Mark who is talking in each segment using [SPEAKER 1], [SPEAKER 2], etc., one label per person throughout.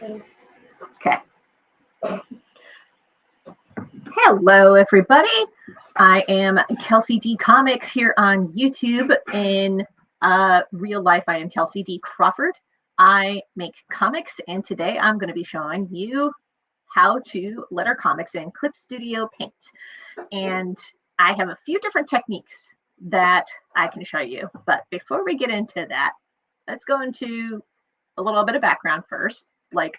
[SPEAKER 1] Okay. Hello, everybody. I am Kelsey D Comics here on YouTube. In real life, I am Kelsey D Crawford. I make comics, and today I'm going to be showing you how to letter comics in Clip Studio Paint. And I have a few different techniques that I can show you. But before we get into that, let's go into a little bit of background first, like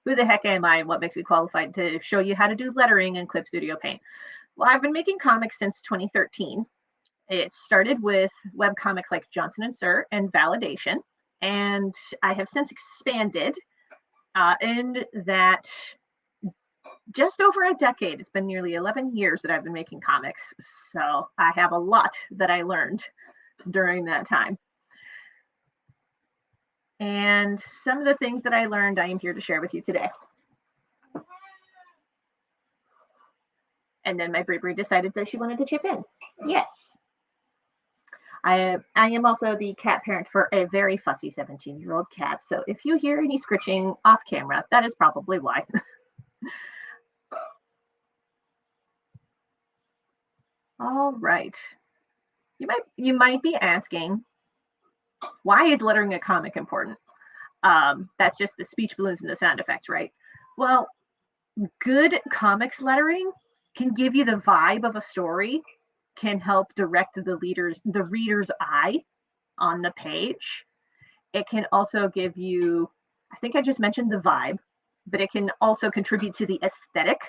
[SPEAKER 1] who the heck am I and what makes me qualified to show you how to do lettering in Clip Studio Paint? Well, I've been making comics since 2013. It started with webcomics like Johnson & Sir and Validation, and I have since expanded in that just over a decade. It's been nearly 11 years that I've been making comics, so I have a lot that I learned during that time. And some of the things that I learned, I am here to share with you today. And then my Brie decided that she wanted to chip in. Yes. I am also the cat parent for a very fussy 17-year-old cat. So if you hear any scritching off camera, that is probably why. All right. You might be asking, why is lettering a comic important? That's just the speech balloons and the sound effects, right? Well, good comics lettering can give you the vibe of a story, can help direct the reader's eye on the page. It can also give you, I think I just mentioned the vibe, but it can also contribute to the aesthetic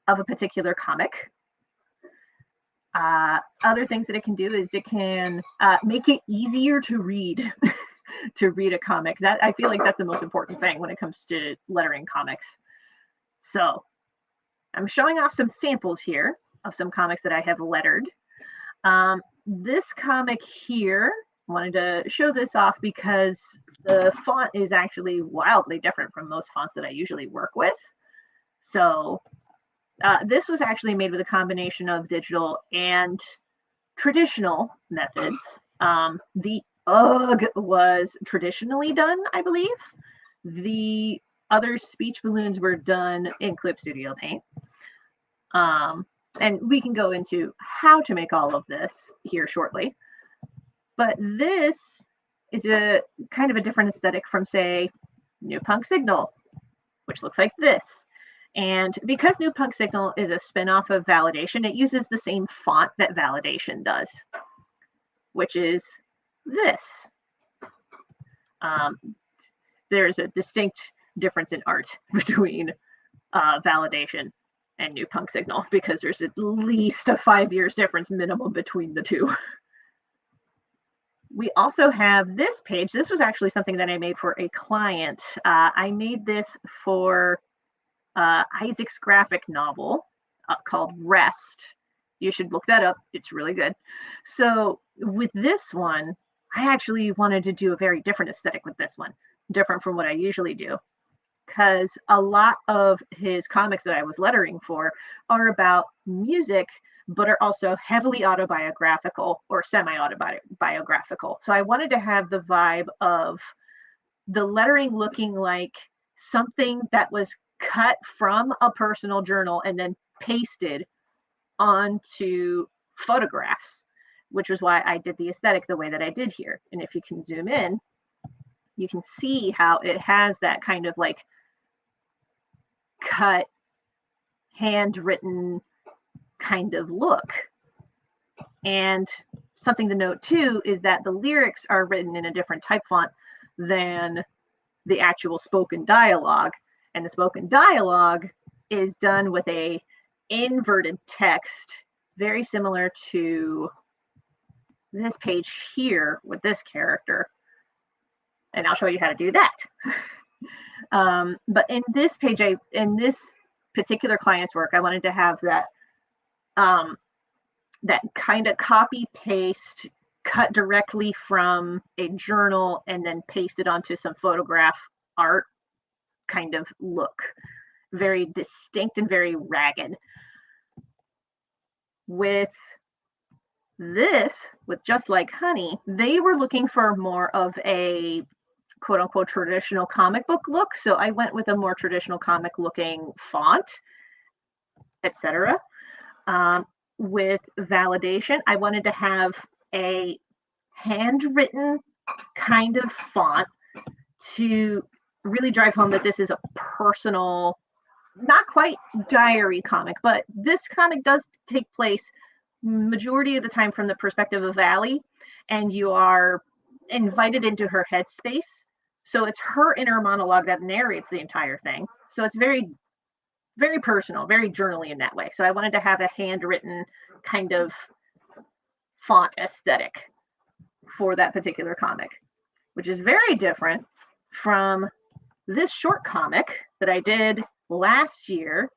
[SPEAKER 1] of a particular comic. Other things that it can do is it can make it easier to read to read a comic. That I feel like that's the most important thing when it comes to lettering comics. So I'm showing off some samples here of some comics that I have lettered. This comic here, I wanted to show this off because the font is actually wildly different from most fonts that I usually work with. So this was actually made with a combination of digital and traditional methods. The UGG was traditionally done, I believe. The other speech balloons were done in Clip Studio Paint. And we can go into how to make all of this here shortly. But this is a kind of a different aesthetic from, say, New Punk Signal, which looks like this. And because New Punk Signal is a spin-off of Validation, it uses the same font that Validation does, which is this. There's a distinct difference in art between Validation and New Punk Signal because there's at least a 5 years difference minimum between the two. We also have this page. This was actually something that I made for a client. I made this for Isaac's graphic novel called Rest. You should look that up. It's really good. So with this one, I actually wanted to do a very different aesthetic with this one, different from what I usually do, because a lot of his comics that I was lettering for are about music, but are also heavily autobiographical or semi-autobiographical. So I wanted to have the vibe of the lettering looking like something that was cut from a personal journal and then pasted onto photographs, which was why I did the aesthetic the way that I did here. And if you can zoom in, you can see how it has that kind of like cut, handwritten kind of look. And something to note too is that the lyrics are written in a different type font than the actual spoken dialogue. And the spoken dialogue is done with a inverted text, very similar to this page here with this character. And I'll show you how to do that. But in this page, in this particular client's work, I wanted to have that that kind of copy paste cut directly from a journal and then pasted onto some photograph art kind of look. Very distinct and very ragged. With this, with Just Like Honey, they were looking for more of a quote unquote traditional comic book look. So I went with a more traditional comic looking font, etc. With validation, I wanted to have a handwritten kind of font to really drive home that this is a personal, not quite diary comic, but this comic does take place majority of the time from the perspective of Allie, and you are invited into her headspace. So it's her inner monologue that narrates the entire thing. So it's very, very personal, very journaly in that way. So I wanted to have a handwritten kind of font aesthetic for that particular comic, which is very different from this short comic that I did last year.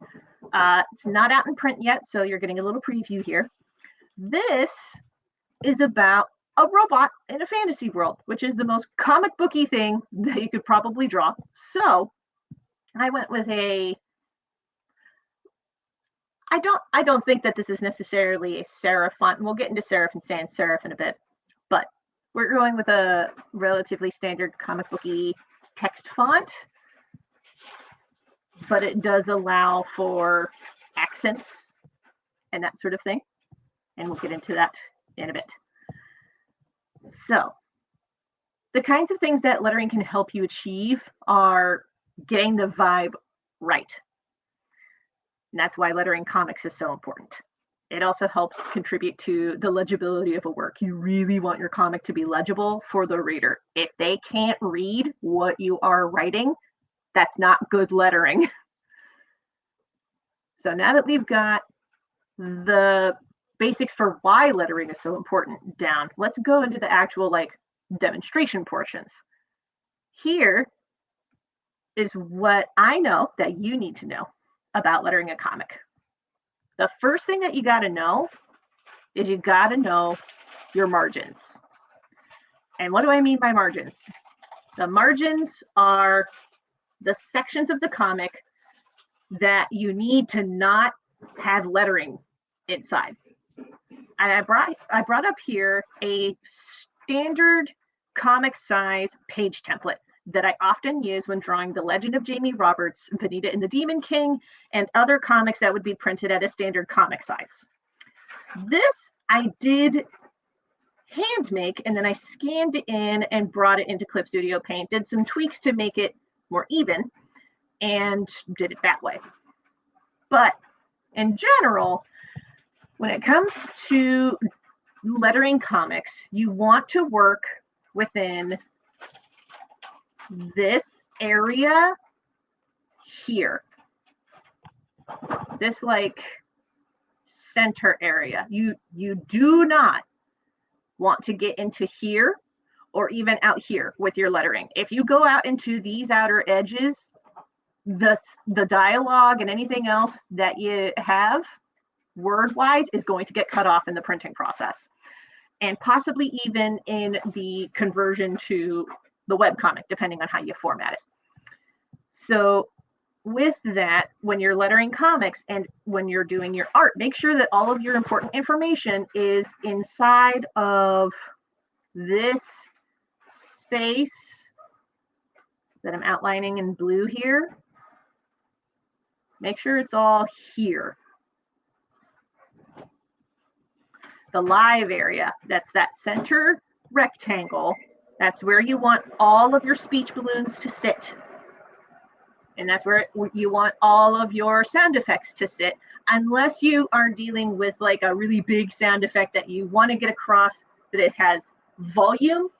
[SPEAKER 1] It's not out in print yet, so you're getting a little preview here. This is about a robot in a fantasy world, which is the most comic booky thing that you could probably draw. So I went with a, I don't think that this is necessarily a serif font, and we'll get into serif and sans serif in a bit, but we're going with a relatively standard comic booky text font, but it does allow for accents and that sort of thing. And we'll get into that in a bit. So the kinds of things that lettering can help you achieve are getting the vibe right. And that's why lettering comics is so important. It also helps contribute to the legibility of a work. You really want your comic to be legible for the reader. If they can't read what you are writing, that's not good lettering. So now that we've got the basics for why lettering is so important down, let's go into the actual demonstration portions. Here is what I know that you need to know about lettering a comic. The first thing that you got to know is you got to know your margins. And what do I mean by margins? The margins are the sections of the comic that you need to not have lettering inside. And I brought up here a standard comic size page template that I often use when drawing The Legend of Jamie Roberts, Vanita and the Demon King, and other comics that would be printed at a standard comic size. This I did hand make, and then I scanned it in and brought it into Clip Studio Paint, did some tweaks to make it more even, and did it that way. But in general, when it comes to lettering comics, you want to work within this area here, this center area. You do not want to get into here or even out here with your lettering. If you go out into these outer edges, the dialogue and anything else that you have word-wise is going to get cut off in the printing process, and possibly even in the conversion to the webcomic, depending on how you format it. So with that, when you're lettering comics and when you're doing your art, make sure that all of your important information is inside of this space that I'm outlining in blue here. Make sure it's all here. The live area, that's that center rectangle. That's where you want all of your speech balloons to sit. And that's where you want all of your sound effects to sit, unless you are dealing with a really big sound effect that you want to get across that it has volume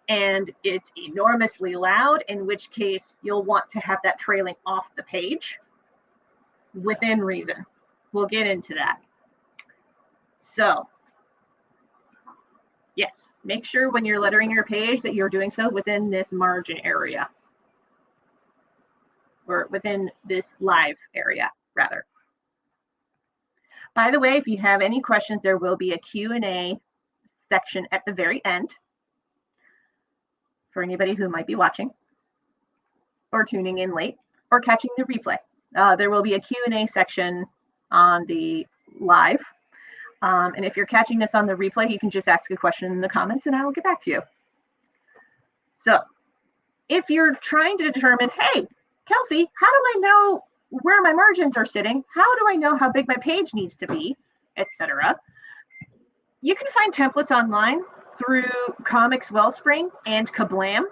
[SPEAKER 1] and it's enormously loud, in which case you'll want to have that trailing off the page within reason. We'll get into that. So yes, make sure when you're lettering your page that you're doing so within this margin area, or within this live area, rather. By the way, if you have any questions, there will be a Q&A section at the very end for anybody who might be watching or tuning in late or catching the replay. There will be a Q&A section on the live. And if you're catching this on the replay, you can just ask a question in the comments and I will get back to you. So if you're trying to determine, hey, Kelsey, how do I know where my margins are sitting? How do I know how big my page needs to be, etc.? You can find templates online through Comics Wellspring and Kablam.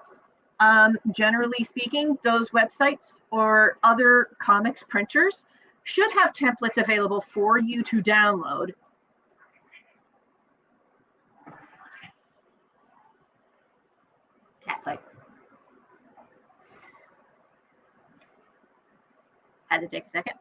[SPEAKER 1] Generally speaking, those websites or other comics printers should have templates available for you to download. Cat fight. Had to take a second.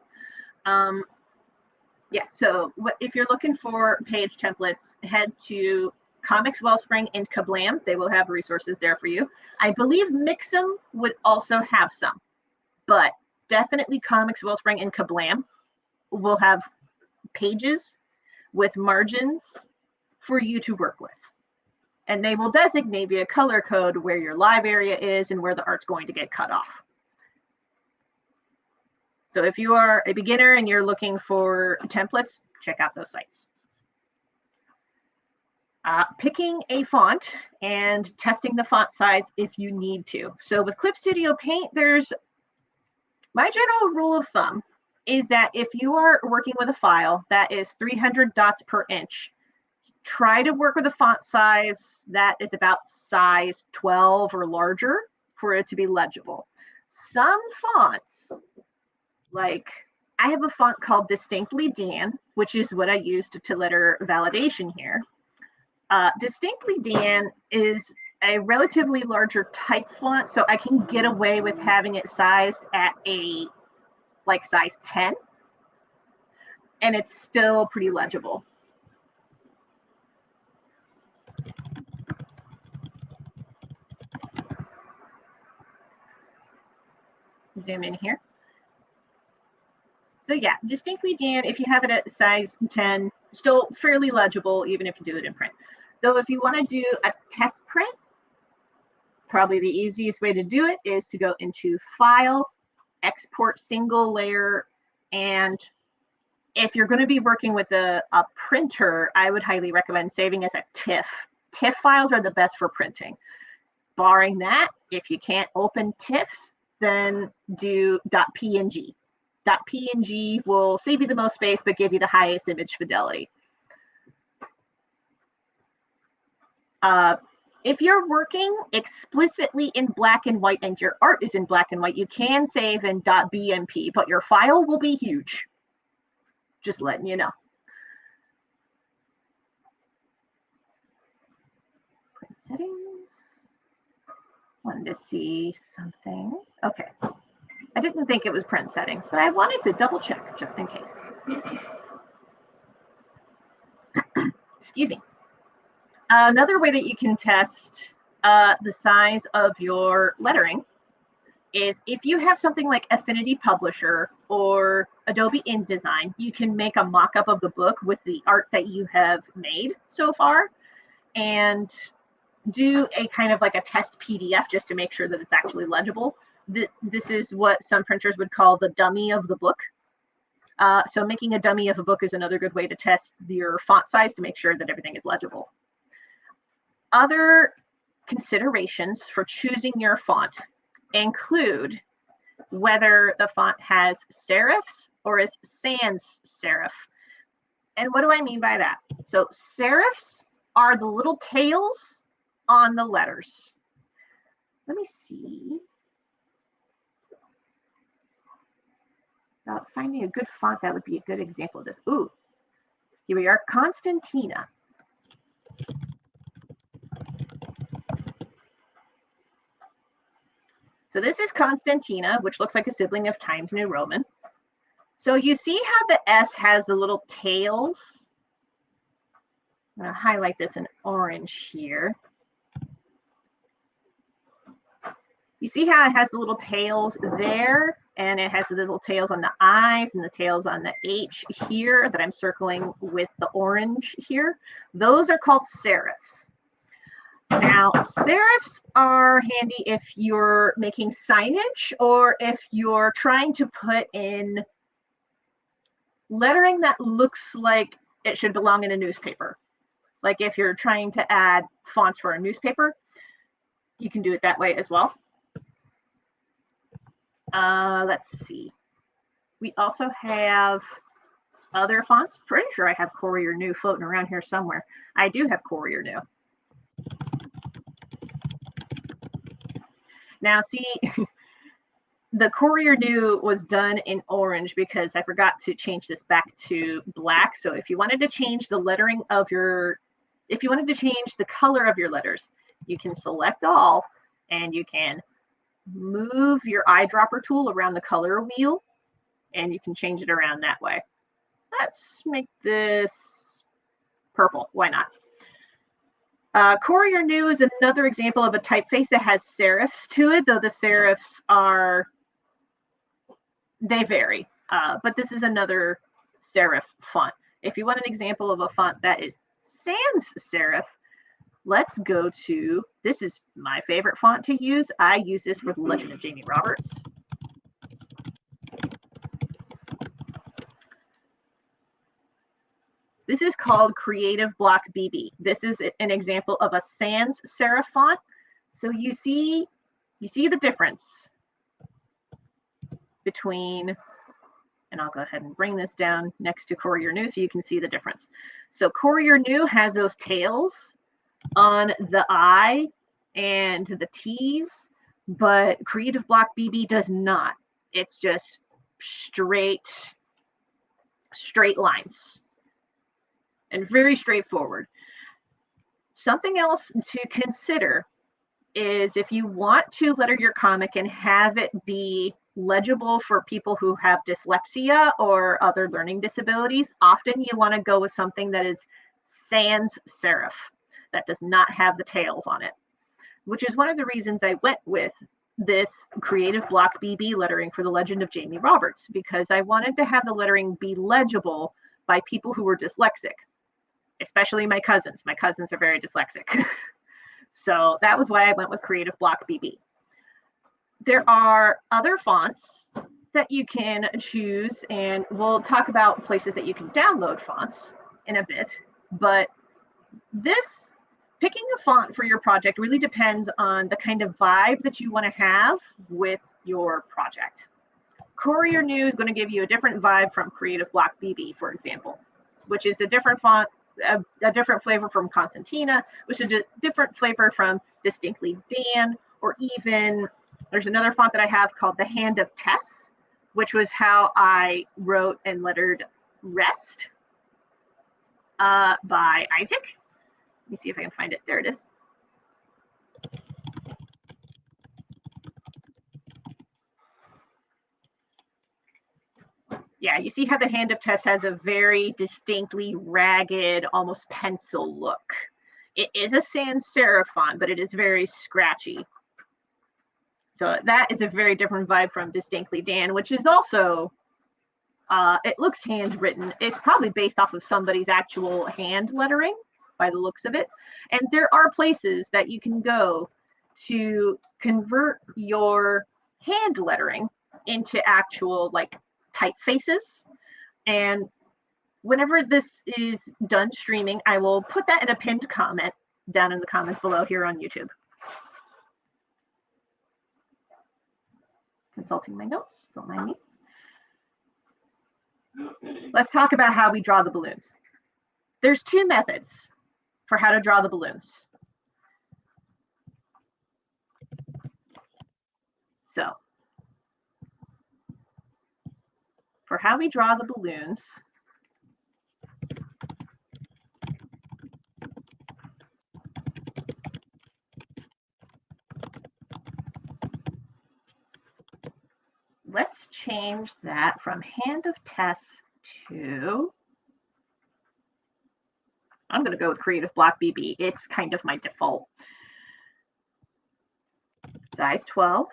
[SPEAKER 1] Yeah, so if you're looking for page templates, head to Comics Wellspring and Kablam. They will have resources there for you. I believe Mixam would also have some, but definitely Comics Wellspring and Kablam will have pages with margins for you to work with. And they will designate via color code where your live area is and where the art's going to get cut off. So if you are a beginner and you're looking for templates, check out those sites. Picking a font and testing the font size if you need to. So with Clip Studio Paint, there's my general rule of thumb is that if you are working with a file that is 300 dots per inch, try to work with a font size that is about size 12 or larger for it to be legible. Some fonts, like I have a font called Distinctly Dan, which is what I used to letter validation here. Distinctly Dan is a relatively larger type font, so I can get away with having it sized at a like size 10, and it's still pretty legible. Zoom in here. So yeah, Distinctly Dan, if you have it at size 10, still fairly legible, even if you do it in print. Though if you want to do a test print, probably the easiest way to do it is to go into File, Export Single Layer, and if you're going to be working with a printer, I would highly recommend saving as a TIFF. TIFF files are the best for printing. Barring that, if you can't open TIFFs, then do .png. .png will save you the most space, but give you the highest image fidelity. If you're working explicitly in black and white and your art is in black and white, you can save in .bmp, but your file will be huge. Just letting you know. Print settings. Wanted to see something. Okay. I didn't think it was print settings, but I wanted to double check just in case. Excuse me. Another way that you can test the size of your lettering is if you have something like Affinity Publisher or Adobe InDesign, you can make a mock-up of the book with the art that you have made so far and do a kind of like a test PDF just to make sure that it's actually legible. This is what some printers would call the dummy of the book. So making a dummy of a book is another good way to test your font size to make sure that everything is legible. Other considerations for choosing your font include whether the font has serifs or is sans serif. And what do I mean by that? So serifs are the little tails on the letters. Let me see. Finding a good font that would be a good example of this. Ooh, here we are, Constantina. So this is Constantina, which looks like a sibling of Times New Roman. So you see how the S has the little tails? I'm going to highlight this in orange here. You see how it has the little tails there, and it has the little tails on the I's and the tails on the H here that I'm circling with the orange here. Those are called serifs. Now, serifs are handy if you're making signage or if you're trying to put in lettering that looks like it should belong in a newspaper. Like if you're trying to add fonts for a newspaper, you can do it that way as well. Let's see. We also have other fonts. Pretty sure I have Courier New floating around here somewhere. I do have Courier New. Now, see, the Courier New was done in orange because I forgot to change this back to black. So if you wanted to change the lettering of your, if you wanted to change the color of your letters, you can select all and you can move your eyedropper tool around the color wheel and you can change it around that way. Let's make this purple. Why not? Courier New is another example of a typeface that has serifs to it, though the serifs are, they vary. But this is another serif font. If you want an example of a font that is sans serif, let's go to, this is my favorite font to use. I use this for The Legend of Jamie Roberts. This is called Creative Block BB. This is an example of a sans serif font. So you see the difference between, and I'll go ahead and bring this down next to Courier New so you can see the difference. So Courier New has those tails on the I and the T's, but Creative Block BB does not. It's just straight lines and very straightforward. Something else to consider is if you want to letter your comic and have it be legible for people who have dyslexia or other learning disabilities, often you want to go with something that is sans serif, that does not have the tails on it, which is one of the reasons I went with this Creative Block BB lettering for The Legend of Jamie Roberts, because I wanted to have the lettering be legible by people who were dyslexic, especially my cousins. My cousins are very dyslexic. So that was why I went with Creative Block BB. There are other fonts that you can choose, and we'll talk about places that you can download fonts in a bit, but this, picking a font for your project really depends on the kind of vibe that you want to have with your project. Courier New is going to give you a different vibe from Creative Block BB, for example, which is a different font, a different flavor from Constantina, which is a different flavor from Distinctly Dan, or even there's another font that I have called The Hand of Tess, which was how I wrote and lettered Rest by Isaac. Let me see if I can find it. There it is. Yeah, you see how The Hand of Tess has a very distinctly ragged, almost pencil look. It is a sans serif font, but it is very scratchy. So that is a very different vibe from Distinctly Dan, which is also, it looks handwritten. It's probably based off of somebody's actual hand lettering by the looks of it. And there are places that you can go to convert your hand lettering into actual like typefaces. And whenever this is done streaming, I will put that in a pinned comment down in the comments below here on YouTube. Consulting my notes, don't mind me. Let's talk about how we draw the balloons. There's two methods for how to draw the balloons. So, for how we draw the balloons, let's change that from Hand of Tess to, I'm going to go with Creative Block BB. It's kind of my default. Size 12.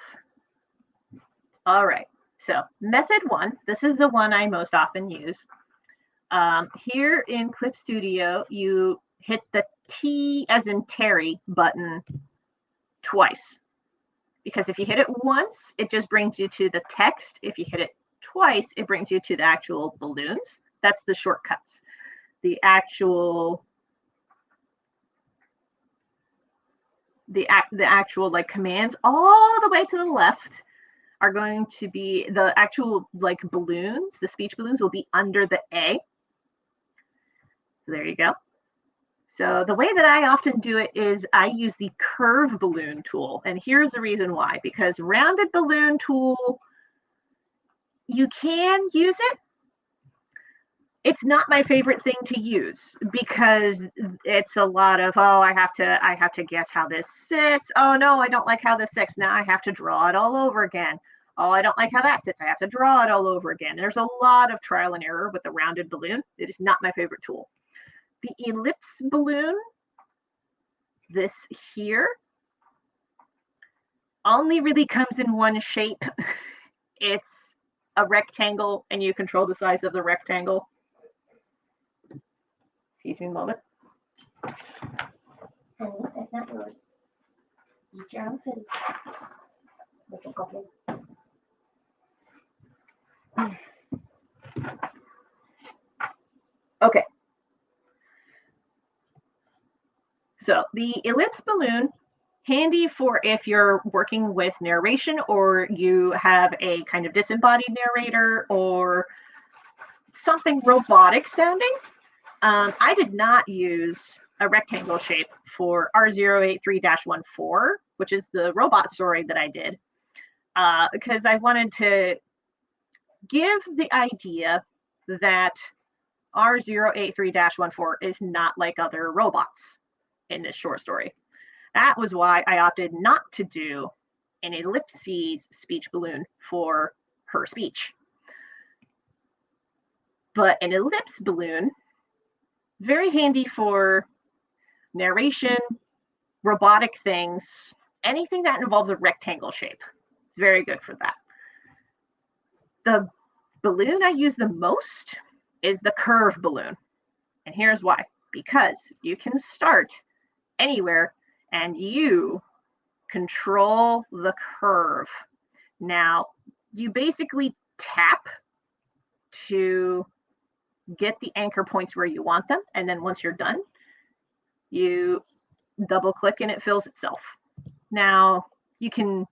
[SPEAKER 1] All right. So method one, this is the one I most often use. Here in Clip Studio, you hit the T as in Terry button twice. Because if you hit it once, it just brings you to the text. If you hit it twice, it brings you to the actual balloons. That's the shortcuts. The actual like commands all the way to the left are going to be the actual like balloons, the speech balloons will be under the A. So there you go. So the way that I often do it is I use the curve balloon tool. And here's the reason why, because rounded balloon tool, you can use it. It's not my favorite thing to use because it's a lot of, oh, I have to guess how this sits. Oh no, I don't like how this sits. Now I have to draw it all over again. Oh, I don't like how that sits. I have to draw it all over again. There's a lot of trial and error with the rounded balloon. It is not my favorite tool. The ellipse balloon, this here, only really comes in one shape. It's a rectangle, and you control the size of the rectangle. Excuse me a moment.
[SPEAKER 2] Honey, that's not yours. Eat your own food. Little goblin.
[SPEAKER 1] Okay. So the ellipse balloon, handy for if you're working with narration or you have a kind of disembodied narrator or something robotic sounding. I did not use a rectangle shape for R083-14, which is the robot story that I did, because I wanted to give the idea that R083-14 is not like other robots in this short story. That was why I opted not to do an ellipses speech balloon for her speech. But an ellipse balloon, very handy for narration, robotic things, anything that involves a rectangle shape. It's very good for that. The balloon I use the most is the curve balloon. And here's why. Because you can start anywhere and you control the curve. Now, you basically tap to get the anchor points where you want them. And then once you're done, you double click and it fills itself. Now, you can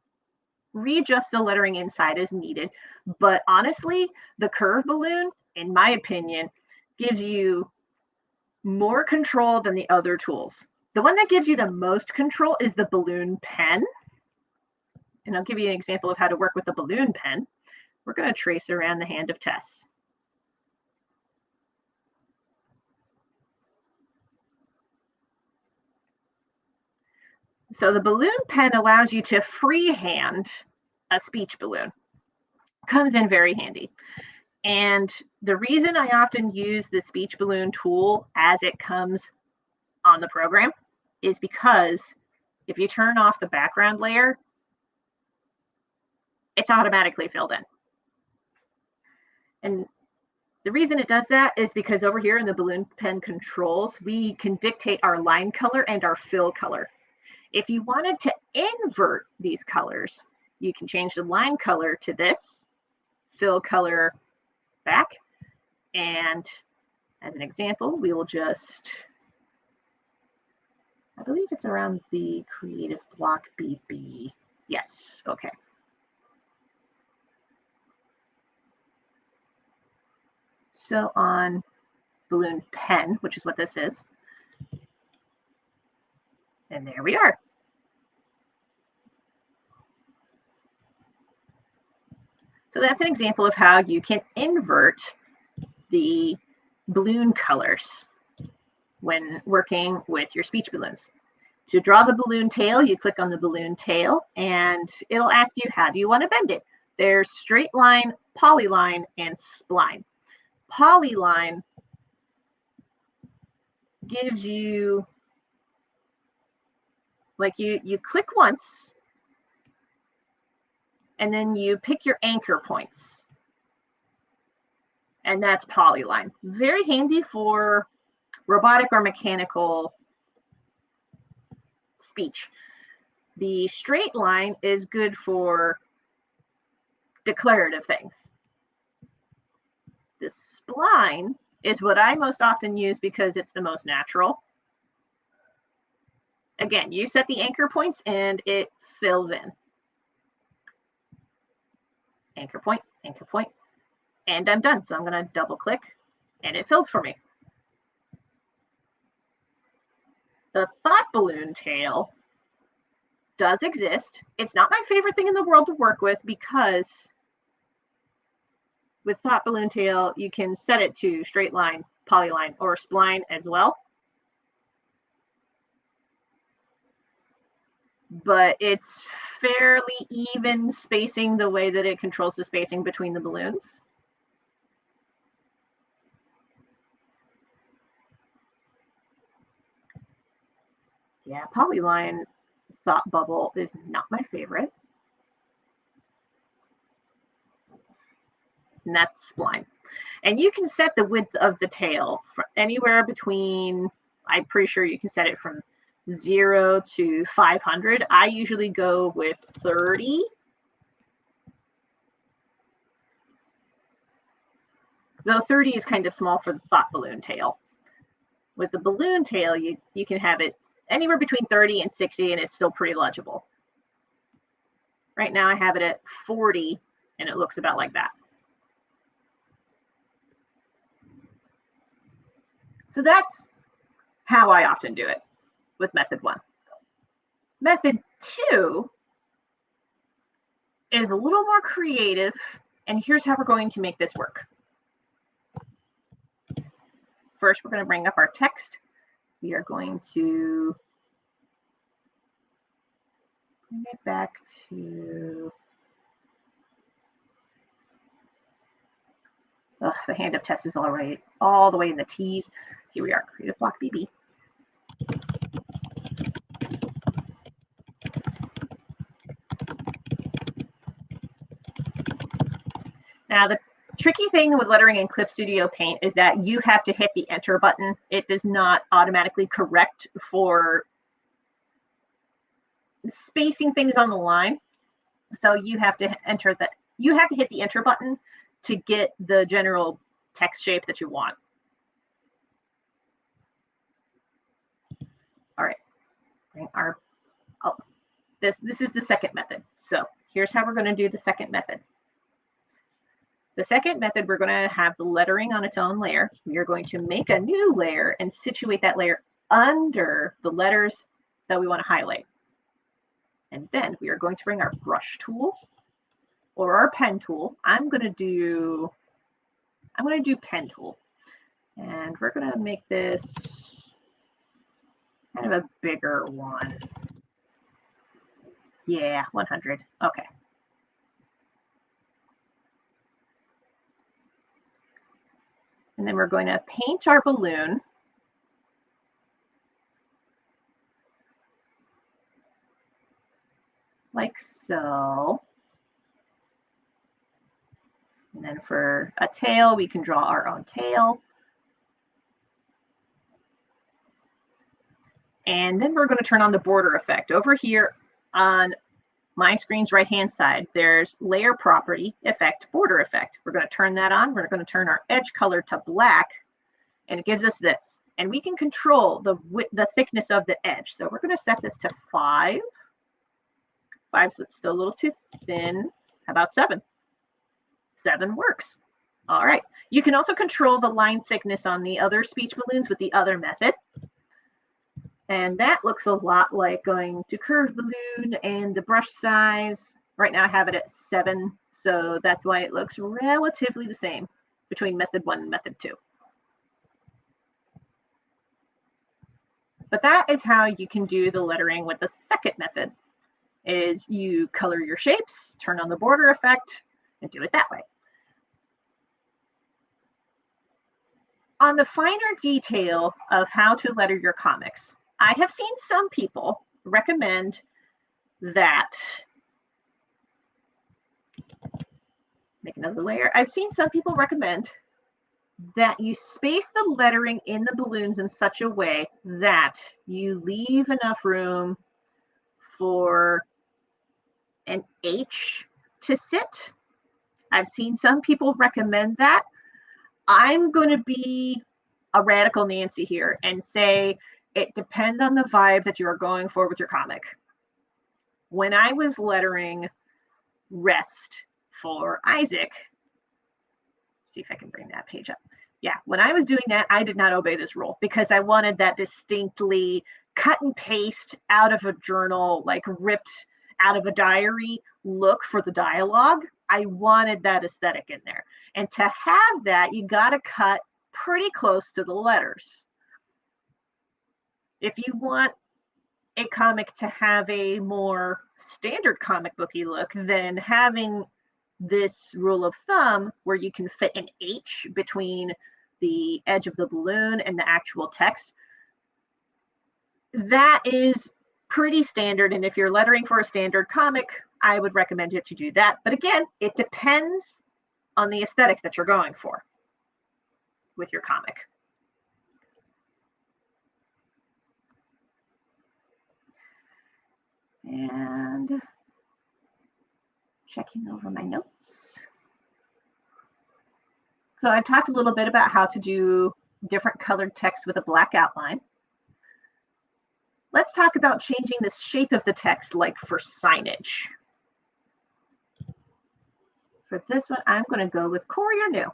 [SPEAKER 1] readjust the lettering inside as needed. But honestly, the curve balloon, in my opinion, gives you more control than the other tools. The one that gives you the most control is the balloon pen. And I'll give you an example of how to work with the balloon pen. We're going to trace around the hand of Tess. So the balloon pen allows you to freehand a speech balloon. Comes in very handy. And the reason I often use the speech balloon tool as it comes on the program is because if you turn off the background layer, it's automatically filled in. And the reason it does that is because over here in the balloon pen controls, we can dictate our line color and our fill color. If you wanted to invert these colors, you can change the line color to this, fill color back. And as an example, we will just, I believe it's around the creative block BB. Yes, okay. So on balloon pen, which is what this is, and there we are. So that's an example of how you can invert the balloon colors when working with your speech balloons. To draw the balloon tail, you click on the balloon tail and it'll ask you, how do you want to bend it? There's straight line, polyline, and spline. Polyline gives you, like you click once and then you pick your anchor points. And that's polyline. Very handy for robotic or mechanical speech. The straight line is good for declarative things. The spline is what I most often use because it's the most natural. Again, you set the anchor points and it fills in. anchor point, and I'm done. So I'm going to double click and it fills for me. The thought balloon tail does exist. It's not my favorite thing in the world to work with because with thought balloon tail, you can set it to straight line, polyline, or spline as well. But it's fairly even spacing the way that it controls the spacing between the balloons. Yeah, polyline thought bubble is not my favorite. And that's spline. And you can set the width of the tail from anywhere between, I'm pretty sure you can set it from 0 to 500. I usually go with 30. Though 30 is kind of small for the thought balloon tail. With the balloon tail, you can have it anywhere between 30 and 60, and it's still pretty legible. Right now I have it at 40, and it looks about like that. So that's how I often do it with method 1. Method 2 is a little more creative, and here's how we're going to make this work. First, we're going to bring up our text. We are going to bring it back to the hand up test is already all the way in the T's. Here we are, creative block BB. Now, the tricky thing with lettering in Clip Studio Paint is that you have to hit the enter button. It does not automatically correct for spacing things on the line. So you have to enter that. You have to hit the enter button to get the general text shape that you want. All right, bring our, this is the second method. So here's how we're going to do the second method. The second method, we're going to have the lettering on its own layer. We are going to make a new layer and situate that layer under the letters that we want to highlight. And then we are going to bring our brush tool or our pen tool. I'm going to do pen tool. And we're going to make this kind of a bigger one. Yeah, 100. Okay. And then we're going to paint our balloon. Like so. And then for a tail, we can draw our own tail. And then we're going to turn on the border effect. Over here on my screen's right-hand side, there's layer property, effect, border effect. We're going to turn that on. We're going to turn our edge color to black, and it gives us this. And we can control the thickness of the edge. So we're going to set this to 5. 5, so it's still a little too thin. How about 7? 7 works. All right. You can also control the line thickness on the other speech balloons with the other method. And that looks a lot like going to curve balloon and the brush size. Right now I have it at 7, so that's why it looks relatively the same between method 1 and method 2. But that is how you can do the lettering with the second method, is you color your shapes, turn on the border effect, and do it that way. On the finer detail of how to letter your comics, I have seen some people recommend that, make another layer. I've seen some people recommend that you space the lettering in the balloons in such a way that you leave enough room for an H to sit. I've seen some people recommend that. I'm going to be a radical Nancy here and say it depends on the vibe that you are going for with your comic. When I was lettering Rest for Isaac, see if I can bring that page up. Yeah, when I was doing that, I did not obey this rule because I wanted that distinctly cut and paste out of a journal, like ripped out of a diary look for the dialogue. I wanted that aesthetic in there. And to have that, you got to cut pretty close to the letters. If you want a comic to have a more standard comic booky look, then having this rule of thumb where you can fit an H between the edge of the balloon and the actual text, that is pretty standard. And if you're lettering for a standard comic, I would recommend you to do that. But again, it depends on the aesthetic that you're going for with your comic. And checking over my notes. So I've talked a little bit about how to do different colored text with a black outline. Let's talk about changing the shape of the text, like for signage. For this one, I'm going to go with Courier New.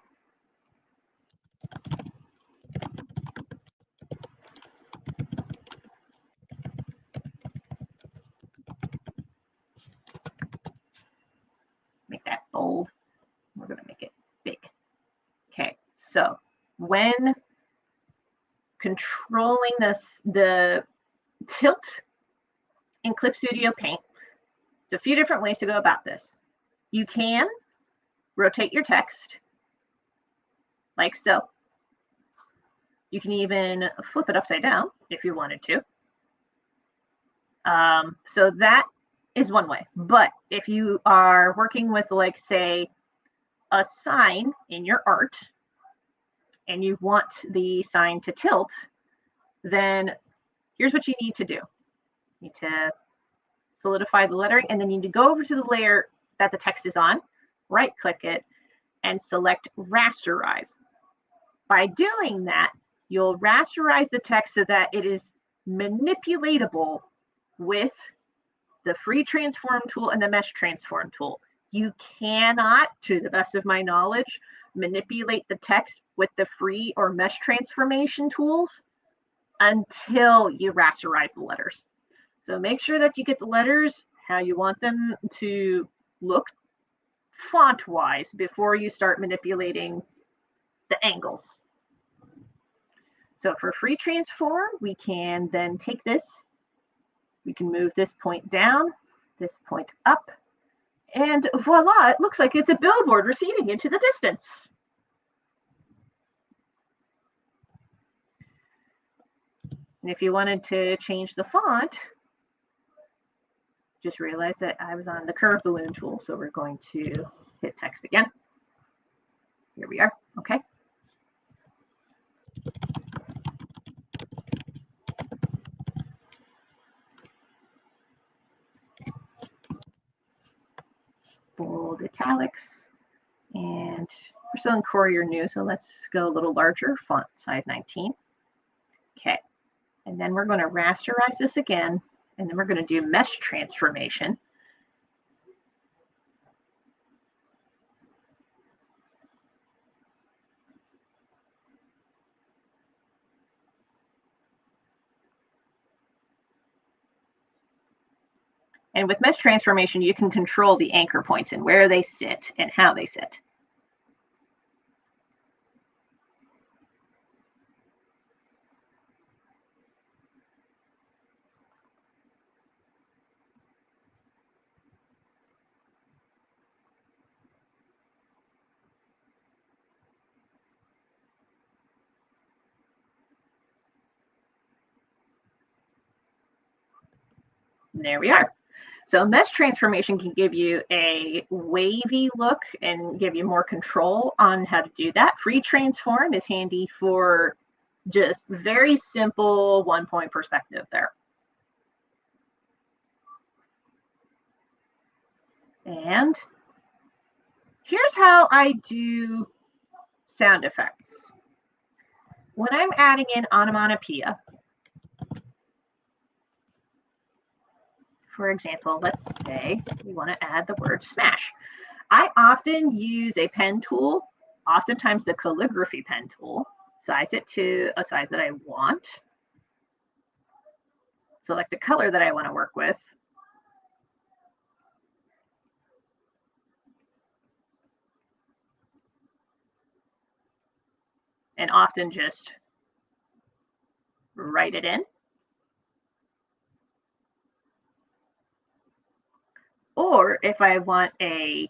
[SPEAKER 1] Make that bold. We're going to make it big. Okay, so when controlling the tilt in Clip Studio Paint, there's a few different ways to go about this. You can rotate your text like so. You can even flip it upside down if you wanted to. So that is one way. But if you are working with, like, say, a sign in your art and you want the sign to tilt, then here's what you need to do. You need to solidify the lettering, and then you need to go over to the layer that the text is on, right click it, and select rasterize. By doing that, you'll rasterize the text so that it is manipulatable with the free transform tool and the mesh transform tool. You cannot, to the best of my knowledge, manipulate the text with the free or mesh transformation tools until you rasterize the letters. So make sure that you get the letters how you want them to look font-wise before you start manipulating the angles. So for free transform, we can then take this, we can move this point down, this point up, and voila, it looks like it's a billboard receding into the distance. And if you wanted to change the font, just realize that I was on the curve balloon tool, so we're going to hit text again. Here we are, okay. Bold italics, and we're still in Courier New, so let's go a little larger, font size 19. Okay, and then we're going to rasterize this again, and then we're going to do mesh transformation. And with mesh transformation, you can control the anchor points and where they sit and how they sit. And there we are. So mesh transformation can give you a wavy look and give you more control on how to do that. Free transform is handy for just very simple one-point perspective there. And here's how I do sound effects. When I'm adding in onomatopoeia, for example, let's say we want to add the word smash. I often use a pen tool, oftentimes the calligraphy pen tool, size it to a size that I want, select the color that I want to work with, and often just write it in. Or if I want a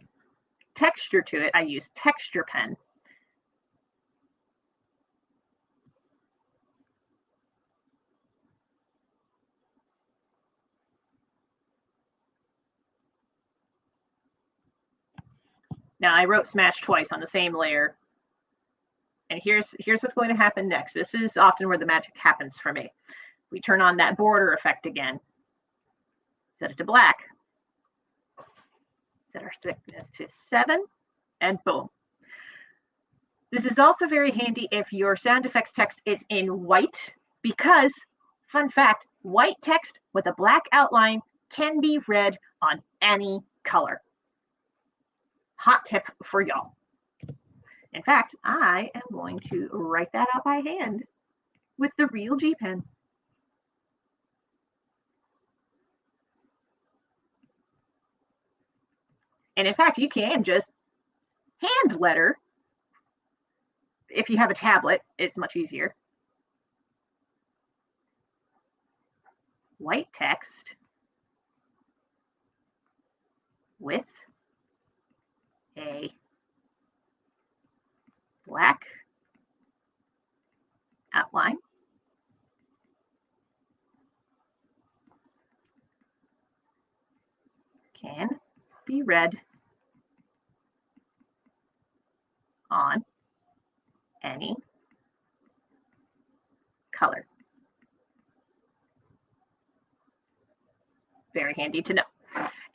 [SPEAKER 1] texture to it, I use texture pen. Now I wrote smash twice on the same layer. And here's what's going to happen next. This is often where the magic happens for me. We turn on that border effect again. Set it to black. Set our thickness to 7, and boom. This is also very handy if your sound effects text is in white, because, fun fact, white text with a black outline can be read on any color. Hot tip for y'all. In fact, I am going to write that out by hand with the real G pen. And in fact, you can just hand letter. If you have a tablet, it's much easier. White text with a black outline. Can be read on any color. Very handy to know.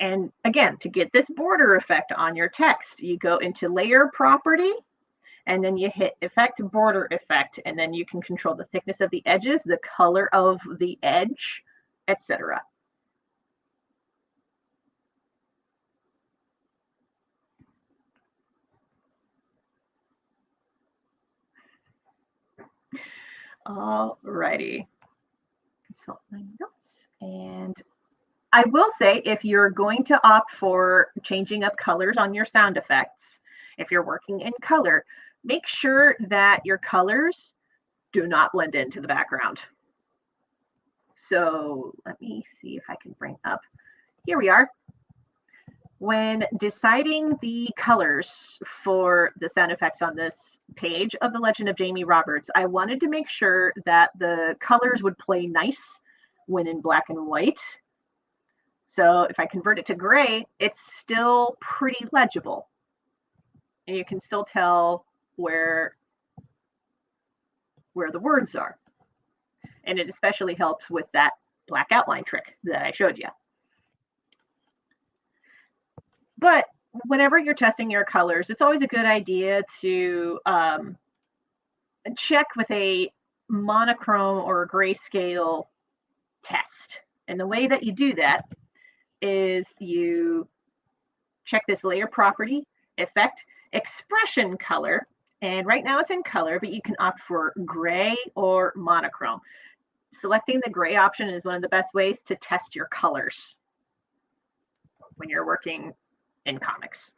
[SPEAKER 1] And again, to get this border effect on your text, you go into layer property, and then you hit effect border effect, and then you can control the thickness of the edges, the color of the edge, etc. Alrighty. Consult my notes. And I will say, if you're going to opt for changing up colors on your sound effects, if you're working in color, make sure that your colors do not blend into the background. So let me see if I can bring up, here we are. When deciding the colors for the sound effects on this page of The Legend of Jamie Roberts, I wanted to make sure that the colors would play nice when in black and white. So if I convert it to gray, it's still pretty legible. And you can still tell where the words are. And it especially helps with that black outline trick that I showed you. But whenever you're testing your colors, it's always a good idea to check with a monochrome or a grayscale test. And the way that you do that is you check this layer property, effect, expression color. And right now it's in color, but you can opt for gray or monochrome. Selecting the gray option is one of the best ways to test your colors when you're working in comics.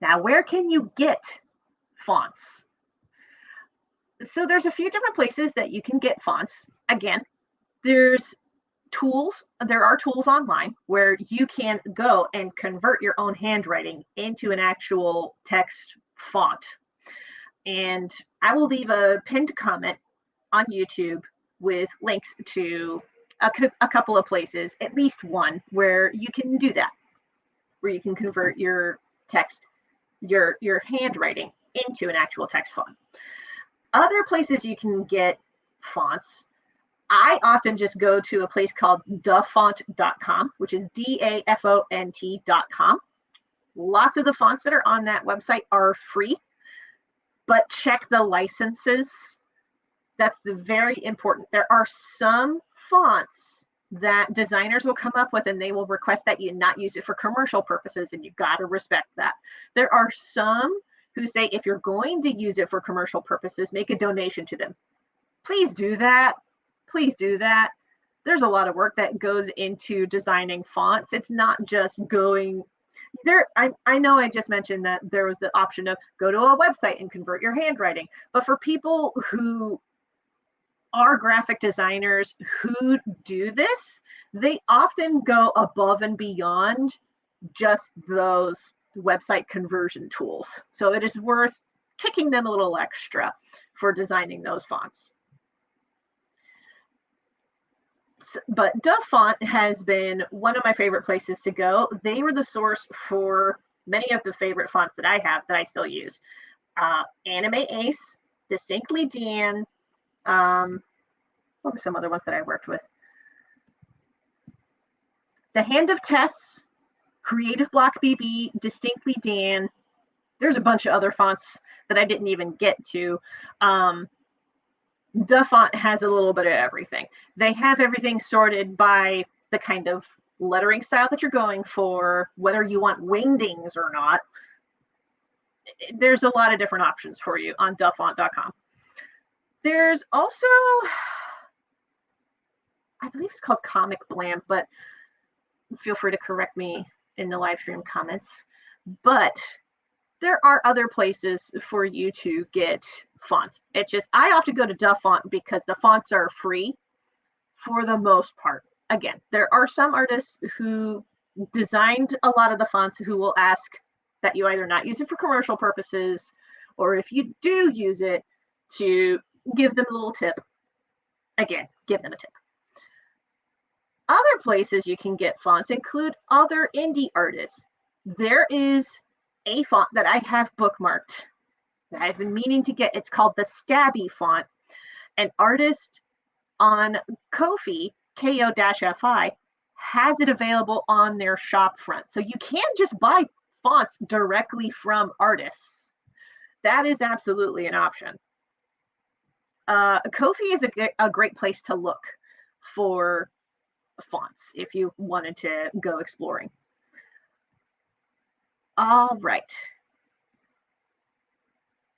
[SPEAKER 1] Now, where can you get fonts? So there's a few different places that you can get fonts. Again, there's tools. There are tools online where you can go and convert your own handwriting into an actual text font. And I will leave a pinned comment on YouTube with links to a couple of places, at least one, where you can do that, where you can convert your text, your handwriting into an actual text font. Other places you can get fonts, I often just go to a place called dafont.com, which is DAFONT.com. Lots of the fonts that are on that website are free, but check the licenses. That's very important. There are some fonts that designers will come up with, and they will request that you not use it for commercial purposes, and you got to respect that. There are some who say if you're going to use it for commercial purposes, make a donation to them. Please do that. Please do that. There's a lot of work that goes into designing fonts. It's not just going there. I know I just mentioned that there was the option of go to a website and convert your handwriting. But for people who are graphic designers who do this, they often go above and beyond just those website conversion tools. So it is worth kicking them a little extra for designing those fonts. But Dove Font has been one of my favorite places to go. They were the source for many of the favorite fonts that I have that I still use. Anime Ace, Distinctly Dan, what were some other ones that I worked with? The Hand of Tess, Creative Block BB, Distinctly Dan. There's a bunch of other fonts that I didn't even get to. Dove Font has a little bit of everything. They have everything sorted by the kind of lettering style that you're going for, whether you want wingdings or not. There's a lot of different options for you on dovefont.com. There's also, I believe it's called Comic Blam, but feel free to correct me in the live stream comments. But there are other places for you to get fonts. It's just, I often go to Dove Font because the fonts are free for the most part. Again, there are some artists who designed a lot of the fonts who will ask that you either not use it for commercial purposes, or if you do use it, to give them a little tip. Again, give them a tip. Other places you can get fonts include other indie artists. There is a font that I have bookmarked that I've been meaning to get. It's called the Stabby font. An artist on Ko-fi, ko-fi, has it available on their shop front. So you can just buy fonts directly from artists. That is absolutely an option. Ko-fi is a great place to look for fonts if you wanted to go exploring. All right.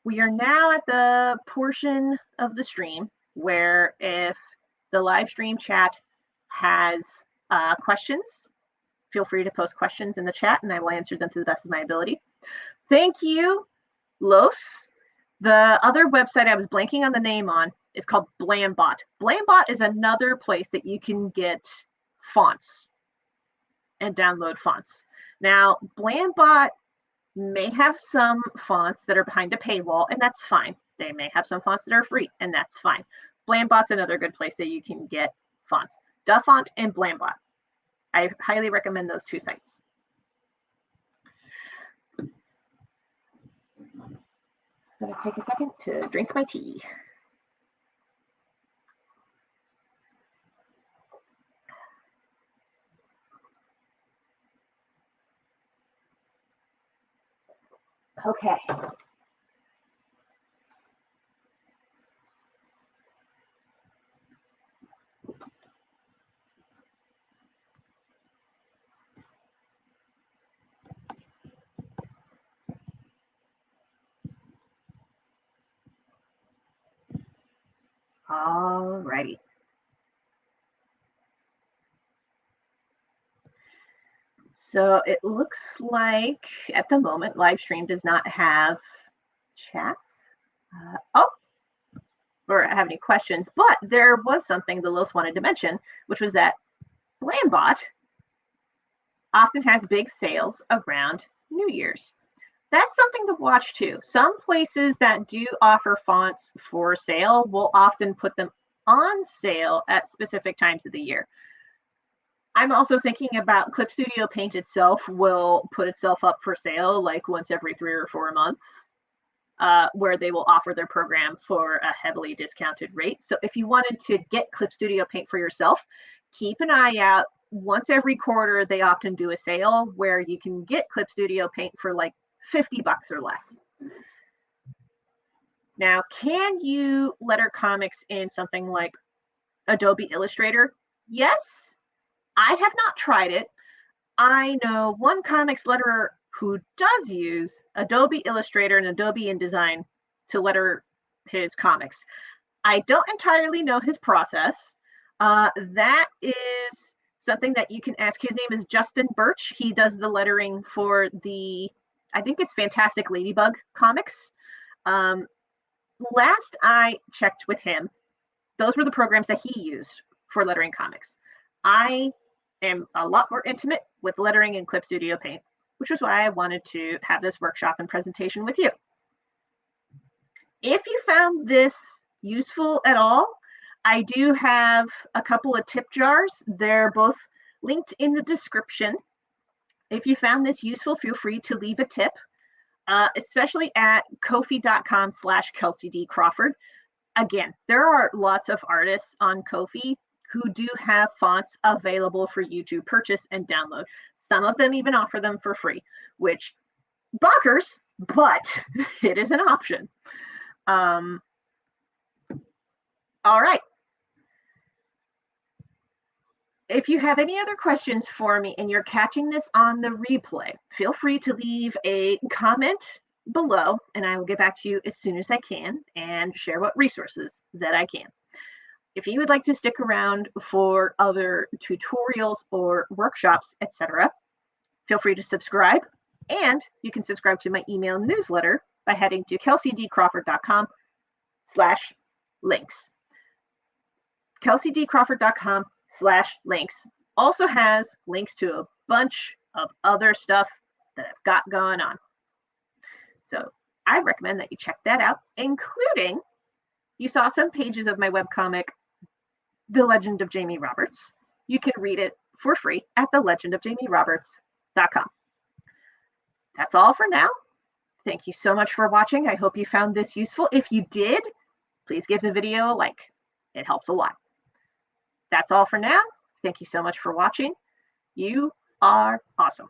[SPEAKER 1] We are now at the portion of the stream where if the live stream chat has questions, feel free to post questions in the chat and I will answer them to the best of my ability. Thank you, Los. The other website I was blanking on the name on is called Blambot. Blambot is another place that you can get fonts and download fonts. Now, Blambot may have some fonts that are behind a paywall, and that's fine. They may have some fonts that are free, and that's fine. Blambot's another good place that you can get fonts. Dove Font and Blambot. I highly recommend those two sites. I'm going to take a second to drink my tea. Okay. All righty. So it looks like at the moment, live stream does not have chats. Or have any questions, but there was something the Los wanted to mention, which was that Blambot often has big sales around New Year's. That's something to watch too. Some places that do offer fonts for sale will often put them on sale at specific times of the year. I'm also thinking about Clip Studio Paint itself will put itself up for sale like once every 3 or 4 months, where they will offer their program for a heavily discounted rate. So if you wanted to get Clip Studio Paint for yourself, keep an eye out. Once every quarter, they often do a sale where you can get Clip Studio Paint for like $50 or less. Now, can you letter comics in something like Adobe Illustrator? Yes, I have not tried it. I know one comics letterer who does use Adobe Illustrator and Adobe InDesign to letter his comics. I don't entirely know his process. That is something that you can ask. His name is Justin Birch. He does the lettering for the, I think it's Fantastic Ladybug comics. Last I checked with him, those were the programs that he used for lettering comics. I am a lot more intimate with lettering in Clip Studio Paint, which is why I wanted to have this workshop and presentation with you. If you found this useful at all, I do have a couple of tip jars. They're both linked in the description. If you found this useful, feel free to leave a tip, especially at ko-fi.com/KelseyDCrawford. Again, there are lots of artists on Ko-fi who do have fonts available for you to purchase and download. Some of them even offer them for free, which bonkers, but it is an option. All right. If you have any other questions for me and you're catching this on the replay, feel free to leave a comment below and I will get back to you as soon as I can and share what resources that I can. If you would like to stick around for other tutorials or workshops, etc., feel free to subscribe. And you can subscribe to my email newsletter by heading to kelseydcrawford.com/links. kelseydcrawford.com/links also has links to a bunch of other stuff that I've got going on. So I recommend that you check that out, including you saw some pages of my webcomic, The Legend of Jamie Roberts. You can read it for free at thelegendofjamieroberts.com. That's all for now. Thank you so much for watching. I hope you found this useful. If you did, please give the video a like. It helps a lot. That's all for now. Thank you so much for watching. You are awesome.